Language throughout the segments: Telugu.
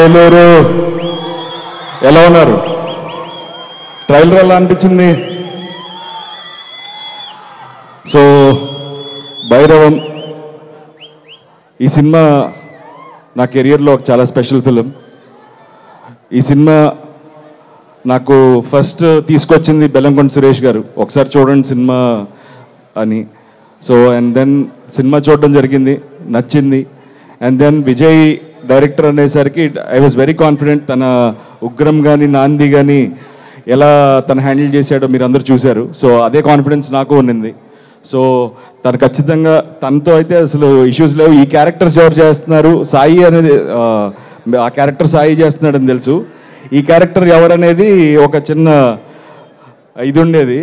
ఏలూరు ఎలా ఉన్నారు? ట్రైలర్ ఎలా అనిపించింది? సో భైరవం ఈ సినిమా నా కెరియర్లో ఒక చాలా స్పెషల్ ఫిలిం. ఈ సినిమా నాకు ఫస్ట్ తీసుకొచ్చింది బెల్లంకొండ సురేష్ గారు, ఒకసారి చూడండి సినిమా అని. సో అండ్ దెన్ సినిమా చూడడం జరిగింది, నచ్చింది. అండ్ దెన్ విజయ్ డైరెక్టర్ అనేసరికి ఐ వాజ్ వెరీ కాన్ఫిడెంట్. తన ఉగ్రం కానీ నాంది కానీ ఎలా తను హ్యాండిల్ చేశాడో మీరు అందరూ చూశారు. సో అదే కాన్ఫిడెన్స్ నాకు ఉన్నింది. సో తను ఖచ్చితంగా తనతో అయితే అసలు ఇష్యూస్ లేవు. ఈ క్యారెక్టర్స్ ఎవరు చేస్తున్నారు, సాయి అనేది ఆ క్యారెక్టర్ సాయి చేస్తున్నాడని తెలుసు. ఈ క్యారెక్టర్ ఎవరనేది ఒక చిన్న ఇది ఉండేది.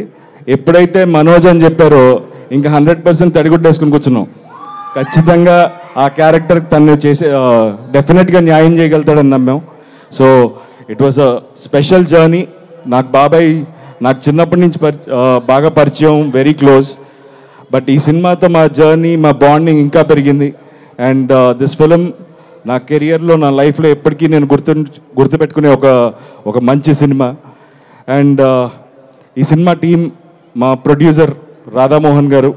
ఎప్పుడైతే మనోజ్ అని చెప్పారో ఇంకా 100% తడిగుడ్డేసుకుని కూర్చున్నాం. ఖచ్చితంగా ఆ క్యారెక్టర్ తను చేసే డెఫినెట్గా న్యాయం చేయగలుగుతాడని నమ్మాం. So it was a special journey. నాకు బాబాయ్ నాకు చిన్నప్పటి నుంచి బాగా పరిచయం, వెరీ క్లోజ్. బట్ ఈ సినిమాతో మా జర్నీ, మా బాండింగ్ ఇంకా పెరిగింది. అండ్ దిస్ ఫిలిం నా కెరియర్లో, నా లైఫ్లో ఎప్పటికీ నేను గుర్తుపెట్టుకునే ఒక మంచి సినిమా. అండ్ ఈ సినిమా టీం, మా ప్రొడ్యూసర్ రాధామోహన్ గారు,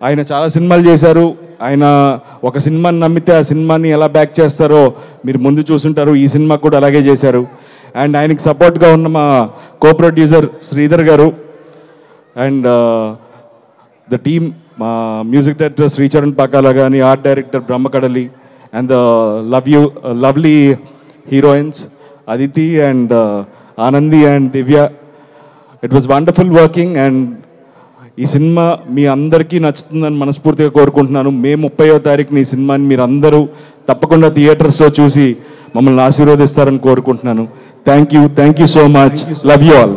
ఆయన చాలా సినిమాలు చేశారు. ఆయన ఒక సినిమాని నమ్మితే ఆ సినిమాని ఎలా బ్యాక్ చేస్తారో మీరు ముందు చూసుంటారు. ఈ సినిమా కూడా అలాగే చేశారు. అండ్ ఆయనకి సపోర్ట్గా ఉన్న మా కో ప్రొడ్యూసర్ శ్రీధర్ గారు అండ్ ద టీమ్, మా మ్యూజిక్ డైరెక్టర్ శ్రీచరణ్ పాకాల కానీ, art director Brahmakadali, and the lovely heroines Aditi and Anandi and Divya. It was wonderful working. And ఈ సినిమా మీ అందరికీ నచ్చుతుందని మనస్ఫూర్తిగా కోరుకుంటున్నాను. మే 30వ తారీఖున ఈ సినిమాని మీరు అందరూ తప్పకుండా థియేటర్స్లో చూసి మమ్మల్ని ఆశీర్వదిస్తారని కోరుకుంటున్నాను. Thank you so much. Love you all.